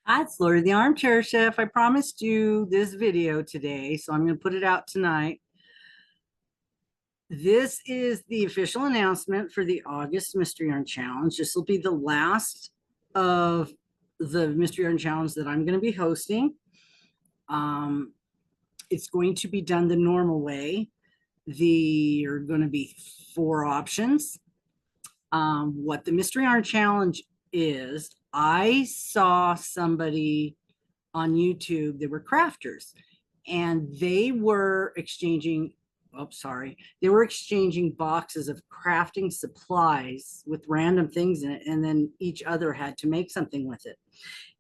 Hi, it's Lori, the armchair chef. I promised you this video today, so I'm going to put it out tonight. This is the official announcement for the August Mystery Yarn Challenge. This will be the last of the Mystery Yarn Challenge that I'm going to be hosting. It's going to be done the normal way. There are going to be 4 options. What the Mystery Yarn Challenge is, I saw somebody on YouTube, they were crafters, and they were exchanging, they were exchanging boxes of crafting supplies with random things in it, and then each other had to make something with it.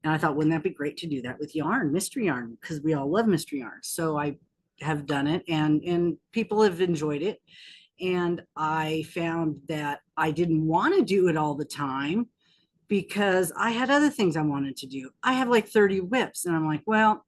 And I thought, wouldn't that be great to do that with yarn, mystery yarn, because we all love mystery yarn. So I have done it, and people have enjoyed it. And I found that I didn't want to do it all the time because I had other things I wanted to do. I have like 30 whips, and I'm like, well,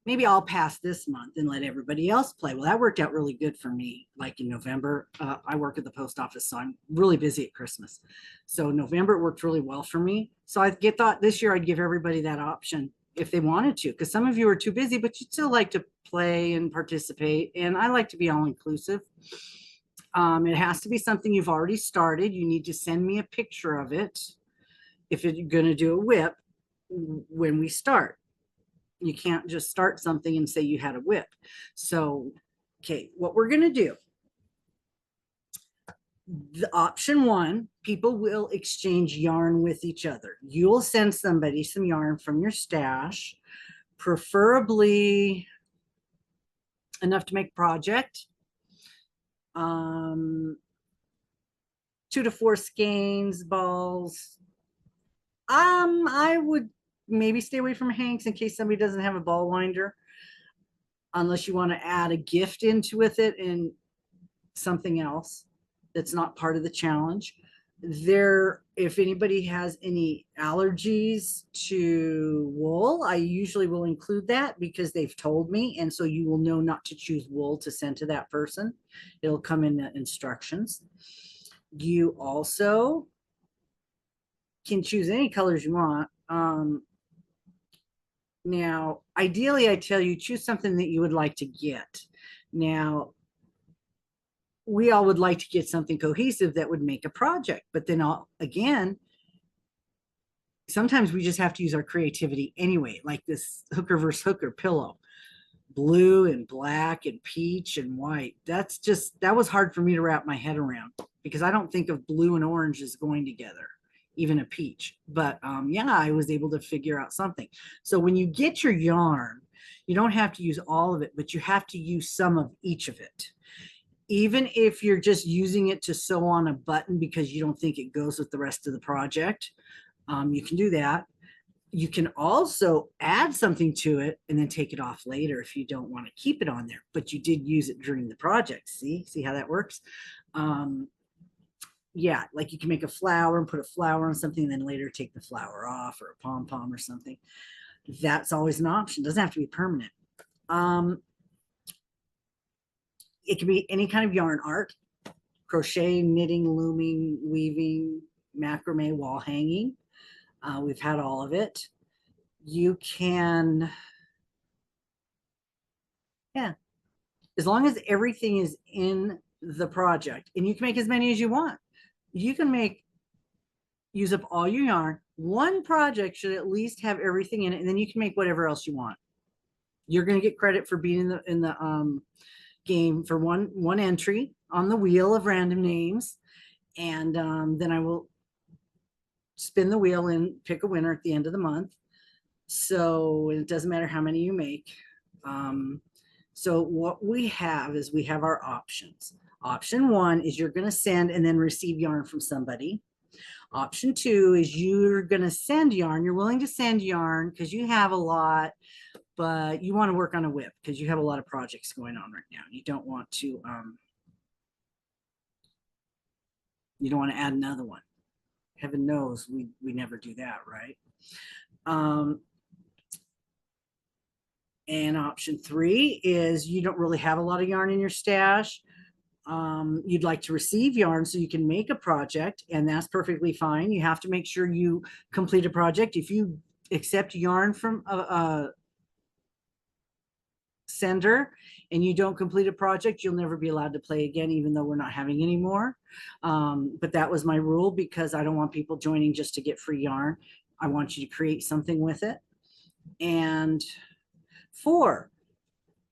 maybe I'll pass this month and let everybody else play. Well, that worked out really good for me. Like in November, I work at the post office, so I'm really busy at Christmas. So November, it worked really well for me. So I thought this year I'd give everybody that option if they wanted to, because some of you are too busy, but you'd still like to play and participate. And I like to be all inclusive. It has to be something you've already started. You need to send me a picture of it if you're going to do a whip when we start. You can't just start something and say you had a whip. So, okay, what we're going to do, the option 1, people will exchange yarn with each other. You'll send somebody some yarn from your stash, preferably enough to make a project. 2 to 4 skeins, balls. I would maybe stay away from hanks in case somebody doesn't have a ball winder, unless you want to add a gift into with it and something else that's not part of the challenge. If anybody has any allergies to wool, I usually will include that because they've told me, and so you will know not to choose wool to send to that person. It'll come in the instructions. You also can choose any colors you want. Now, ideally, I tell you, choose something that you would like to get. Now, we all would like to get something cohesive that would make a project, but then again, sometimes we just have to use our creativity anyway, like this hooker versus hooker pillow, blue and black and peach and white. That was hard for me to wrap my head around because I don't think of blue and orange as going together, even a peach. But yeah, I was able to figure out something. So when you get your yarn, you don't have to use all of it, but you have to use some of each of it. Even if you're just using it to sew on a button because you don't think it goes with the rest of the project, you can do that. You can also add something to it and then take it off later if you don't want to keep it on there, but you did use it during the project. See how that works? Yeah, like you can make a flower and put a flower on something and then later take the flower off, or a pom-pom or something. That's always an option. It doesn't have to be permanent. It can be any kind of yarn art: crochet, knitting, looming, weaving, macrame, wall hanging. We've had all of it. You can, yeah, as long as everything is in the project, and you can make as many as you want. You can use up all your yarn. One project should at least have everything in it, and then you can make whatever else you want. You're going to get credit for being in the game for one entry on the wheel of random names, and then I will spin the wheel and pick a winner at the end of the month. So it doesn't matter how many you make. So what we have is we have our options. Option 1 is you're going to send and then receive yarn from somebody. Option 2 is you're going to send yarn. You're willing to send yarn because you have a lot, but you want to work on a whip because you have a lot of projects going on right now. You don't want to add another one. Heaven knows we never do that, right? And option 3 is you don't really have a lot of yarn in your stash. You'd like to receive yarn so you can make a project, and that's perfectly fine. You have to make sure you complete a project. If you accept yarn from a sender and you don't complete a project, you'll never be allowed to play again, even though we're not having any more. But that was my rule because I don't want people joining just to get free yarn. I want you to create something with it. And 4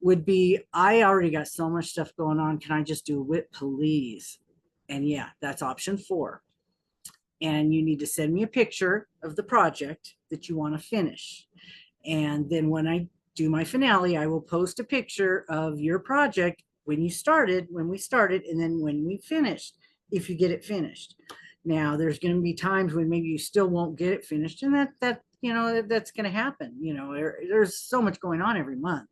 would be, I already got so much stuff going on. Can I just do a WIP, please? And yeah, that's option 4. And you need to send me a picture of the project that you want to finish. And then when I do my finale, I will post a picture of your project when we started, and then when we finished, if you get it finished. Now, there's going to be times when maybe you still won't get it finished, and that you know, that's going to happen. You know, there's so much going on every month.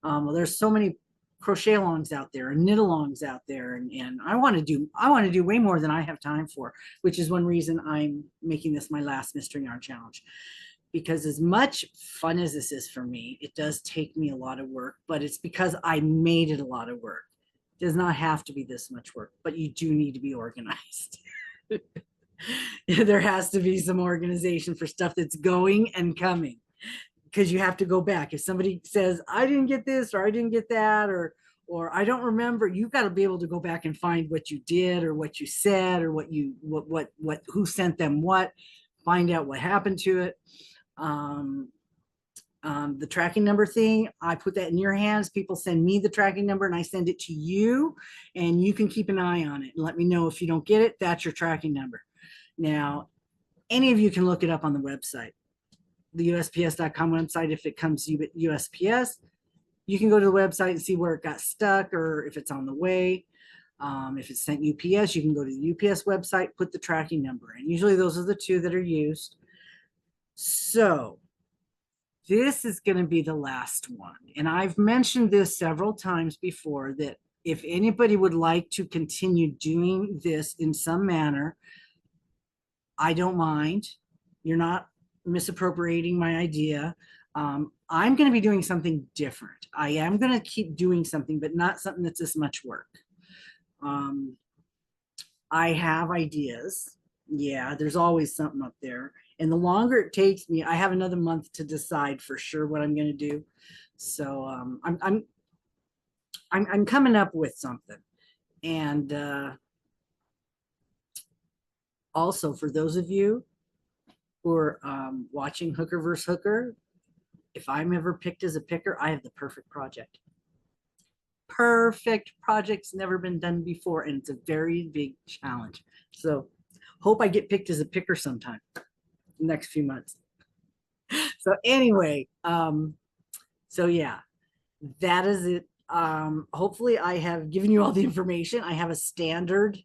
Well, there's so many crochet alongs out there and knit alongs out there, and I want to do way more than I have time for, which is one reason I'm making this my last mystery yarn challenge. Because as much fun as this is for me, it does take me a lot of work, but it's because I made it a lot of work. It does not have to be this much work, but you do need to be organized. There has to be some organization for stuff that's going and coming, because you have to go back. If somebody says, I didn't get this, or I didn't get that, or I don't remember, you've got to be able to go back and find what you did or what you said or who sent them what, find out what happened to it. The tracking number thing, I put that in your hands. People send me the tracking number and I send it to you, and you can keep an eye on it and let me know if you don't get it. That's your tracking number. Now, any of you can look it up on the website, the USPS.com website. If it comes USPS, you can go to the website and see where it got stuck or if it's on the way. If it's sent UPS, you can go to the UPS website, put the tracking number in. Usually those are the 2 that are used. So this is going to be the last one. And I've mentioned this several times before, that if anybody would like to continue doing this in some manner, I don't mind. You're not misappropriating my idea. I'm going to be doing something different. I am going to keep doing something, but not something that's this much work. I have ideas. Yeah, there's always something up there. And the longer it takes me, I have another month to decide for sure what I'm going to do. So I'm coming up with something. And also, for those of you who are watching Hooker vs. Hooker, if I'm ever picked as a picker, I have the perfect project. Perfect project's never been done before, and it's a very big challenge. So hope I get picked as a picker sometime the next few months. So anyway, so yeah, that is it. Hopefully I have given you all the information. I have a standard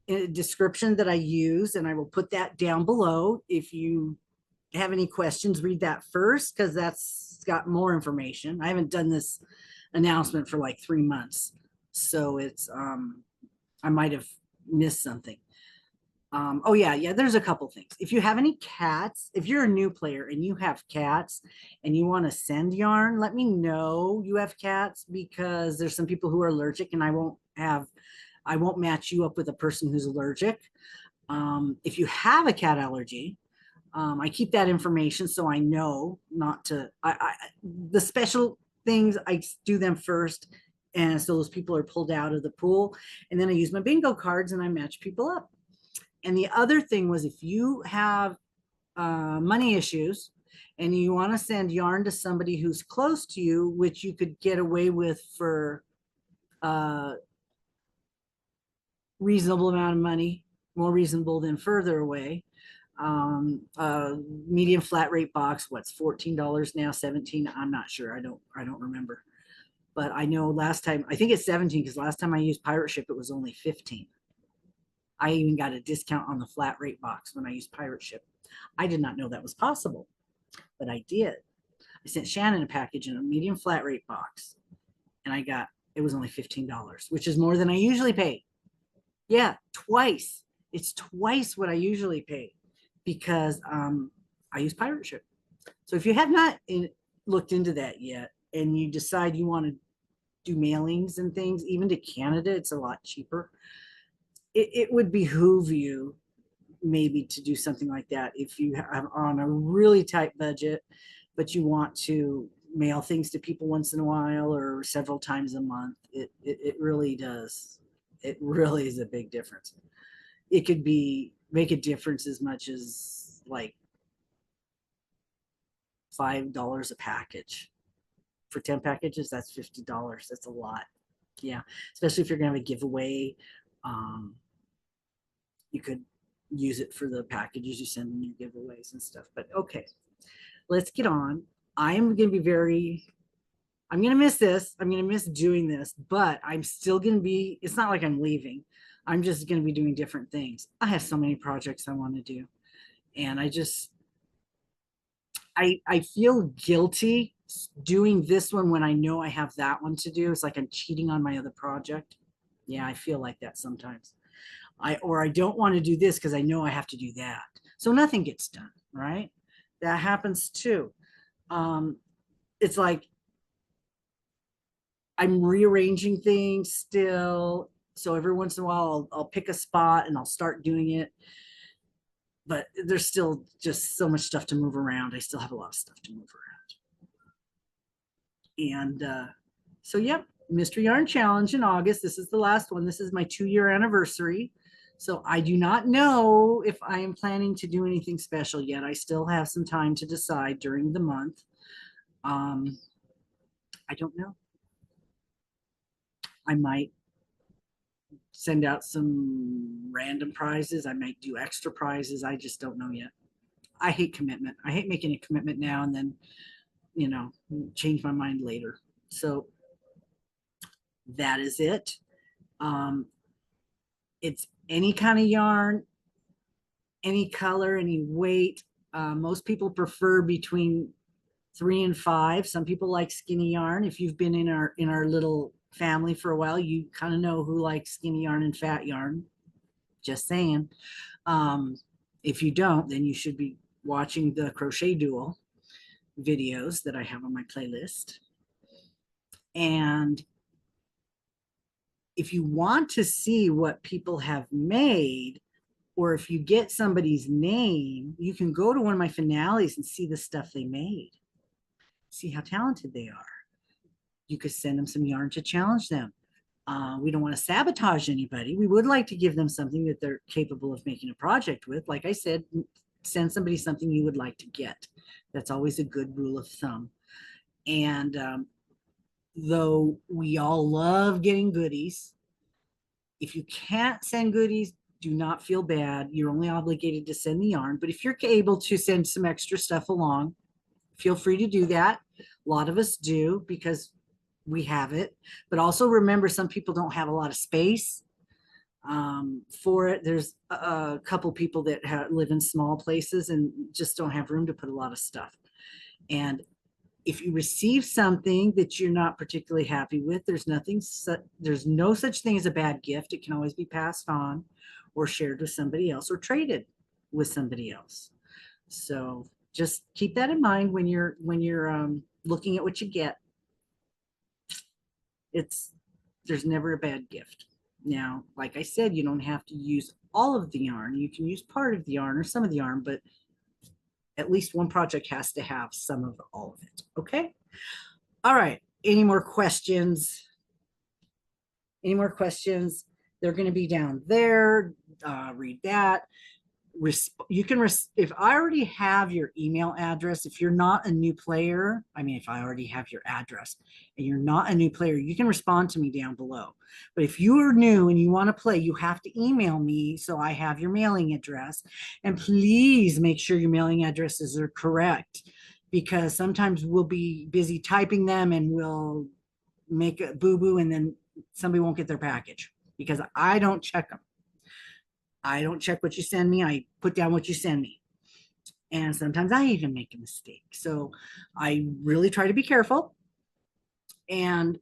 description that I use, and I will put that down below. If you have any questions, read that first, because that's got more information. I haven't done this announcement for like 3 months, so it's I might have missed something. Oh yeah, there's a couple things. If you have any cats, if you're a new player and you have cats and you want to send yarn, let me know you have cats, because there's some people who are allergic, and I won't match you up with a person who's allergic. If you have a cat allergy, I keep that information so I know not to. The special things, I do them first, and so those people are pulled out of the pool, and then I use my bingo cards and I match people up. And the other thing was, if you have money issues and you want to send yarn to somebody who's close to you, which you could get away with for reasonable amount of money, more reasonable than further away. Medium flat rate box, what's $14 now, 17? I'm not sure. I don't remember. But I know last time, I think it's 17, because last time I used Pirate Ship, it was only 15. I even got a discount on the flat rate box when I used Pirate Ship. I did not know that was possible, but I did. I sent Shannon a package in a medium flat rate box, and it was only $15, which is more than I usually pay. Yeah, twice. It's twice what I usually pay, because I use Pirate Ship. So if you have not looked into that yet, and you decide you want to do mailings and things, even to Canada, it's a lot cheaper. It would behoove you maybe to do something like that if you have on a really tight budget, but you want to mail things to people once in a while or several times a month. It really does. It really is a big difference. It could be make a difference as much as like $5 a package. For 10 packages, that's $50. That's a lot. Yeah, especially if you're gonna have a giveaway. You could use it for the packages you send in your giveaways and stuff. But okay, let's get on. I'm gonna be I'm gonna miss this. I'm gonna miss doing this, but I'm still gonna be, it's not like I'm leaving. I'm just gonna be doing different things. I have so many projects I want to do. And I feel guilty doing this one when I know I have that one to do. It's like I'm cheating on my other project. Yeah, I feel like that sometimes. I don't want to do this because I know I have to do that. So nothing gets done, right? That happens too. It's like I'm rearranging things still. So every once in a while I'll pick a spot and I'll start doing it. But there's still just so much stuff to move around. I still have a lot of stuff to move around. And so, yep, Mystery Yarn Challenge in August. This is the last one. This is my 2-year anniversary. So I do not know if I am planning to do anything special yet. I still have some time to decide during the month. I don't know. I might send out some random prizes. I might do extra prizes. I just don't know yet. I hate commitment. I hate making a commitment now and then, you know, change my mind later. So that is it. It's any kind of yarn, any color, any weight. Most people prefer between 3 and 5. Some people like skinny yarn. If you've been in our little family for a while, you kind of know who likes skinny yarn and fat yarn. Just saying. If you don't, then you should be watching the crochet duel videos that I have on my playlist. And if you want to see what people have made, or if you get somebody's name, you can go to one of my finales and see the stuff they made. See how talented they are. You could send them some yarn to challenge them. We don't want to sabotage anybody. We would like to give them something that they're capable of making a project with. Like I said, send somebody something you would like to get. That's always a good rule of thumb. And though we all love getting goodies, if you can't send goodies, do not feel bad. You're only obligated to send the yarn. But if you're able to send some extra stuff along, feel free to do that. A lot of us do because we have it. But also remember, some people don't have a lot of space for it. There's a couple people that live in small places and just don't have room to put a lot of stuff. And if you receive something that you're not particularly happy with, there's no such thing as a bad gift. It can always be passed on or shared with somebody else or traded with somebody else. So just keep that in mind when you're looking at what you get. There's never a bad gift. Now, like I said, you don't have to use all of the yarn. You can use part of the yarn or some of the yarn, but at least one project has to have some of all of it. Okay. All right. Any more questions? Any more questions? They're going to be down there. Read that. You can, if I already have your email address, if you're not a new player, I mean, if I already have your address and you're not a new player, you can respond to me down below. But if you are new and you want to play, you have to email me so I have your mailing address. And please make sure your mailing addresses are correct, because sometimes we'll be busy typing them and we'll make a boo-boo and then somebody won't get their package because I don't check them. I don't check what you send me. I put down what you send me. And sometimes I even make a mistake. So I really try to be careful. And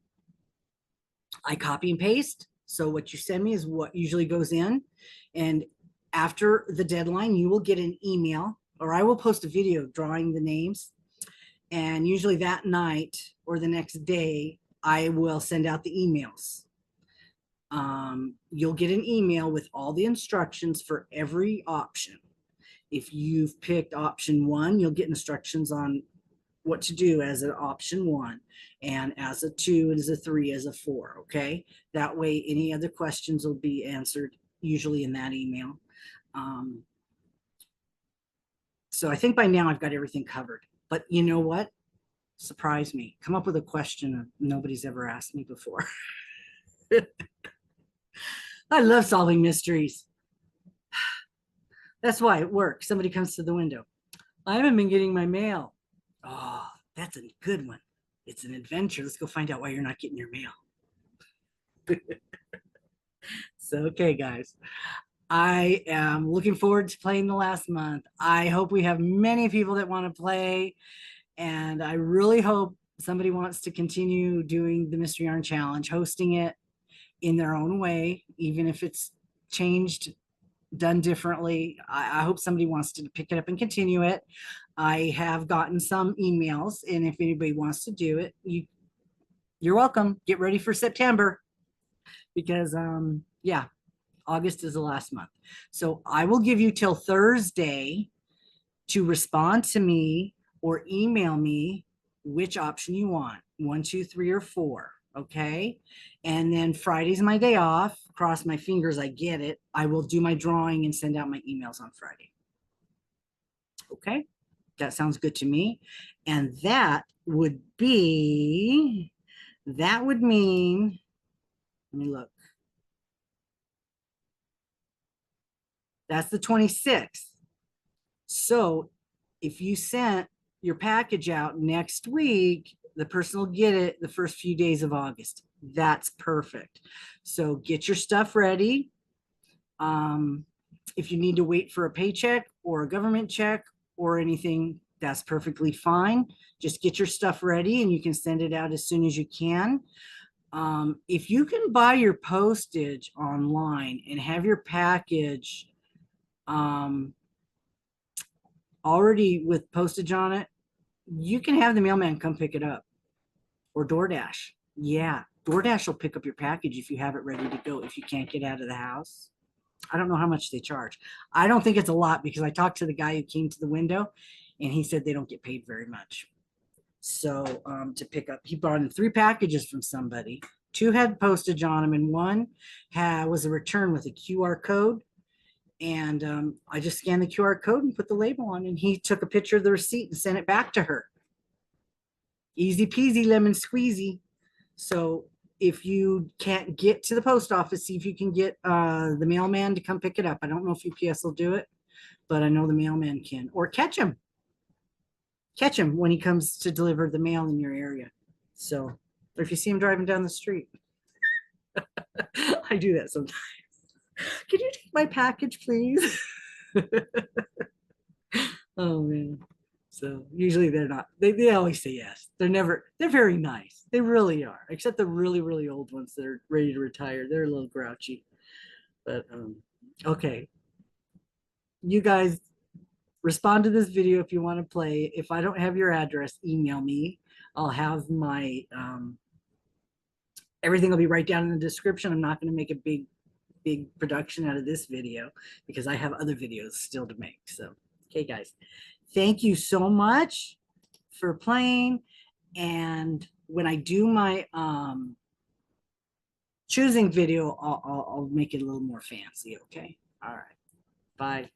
I copy and paste. So what you send me is what usually goes in. And after the deadline, you will get an email, or I will post a video drawing the names. And usually that night or the next day, I will send out the emails. You'll get an email with all the instructions for every option. If you've picked option 1, you'll get instructions on what to do as an option 1, and as a 2, as a 3, as a 4. Okay, that way any other questions will be answered usually in that email. So I think by now I've got everything covered, but you know what? Surprise me. Come up with a question nobody's ever asked me before. I love solving mysteries. That's why it works. Somebody comes to the window. I haven't been getting my mail. Oh, that's a good one. It's an adventure. Let's go find out why you're not getting your mail. So, okay, guys. I am looking forward to playing the last month. I hope we have many people that want to play. And I really hope somebody wants to continue doing the Mystery Yarn Challenge, hosting it in their own way, even if it's changed, done differently. I hope somebody wants to pick it up and continue it. I have gotten some emails, and if anybody wants to do it, you're welcome. Get ready for September, because yeah, August is the last month. So I will give you till Thursday to respond to me or email me which option you want, 1, 2, 3, or 4. Okay. And then Friday's my day off. Cross my fingers, I get it. I will do my drawing and send out my emails on Friday. Okay. That sounds good to me. And that would mean, let me look. That's the 26th. So if you sent your package out next week, the person will get it the first few days of August. That's perfect. So get your stuff ready. If you need to wait for a paycheck or a government check or anything, that's perfectly fine. Just get your stuff ready and you can send it out as soon as you can. If you can buy your postage online and have your package already with postage on it, you can have the mailman come pick it up, or DoorDash. Yeah, DoorDash will pick up your package if you have it ready to go, if you can't get out of the house. I don't know how much they charge. I don't think it's a lot, because I talked to the guy who came to the window and he said they don't get paid very much. So to pick up, he brought in 3 packages from somebody. 2 had postage on them and 1 was a return with a QR code. And I just scanned the QR code and put the label on, and he took a picture of the receipt and sent it back to her. Easy peasy lemon squeezy. So if you can't get to the post office, see if you can get the mailman to come pick it up. I don't know if UPS will do it, but I know the mailman can. Or catch him when he comes to deliver the mail in your area. So, or if you see him driving down the street. I do that sometimes. Can you take my package, please? Oh man. So usually they're not, they always say yes. They're very nice. They really are, except the really, really old ones that are ready to retire. They're a little grouchy. But okay. You guys respond to this video if you want to play. If I don't have your address, email me. I'll have my everything will be right down in the description. I'm not going to make a big production out of this video because I have other videos still to make. So, okay, guys, thank you so much for playing. And when I do my choosing video, I'll make it a little more fancy. Okay. All right. Bye.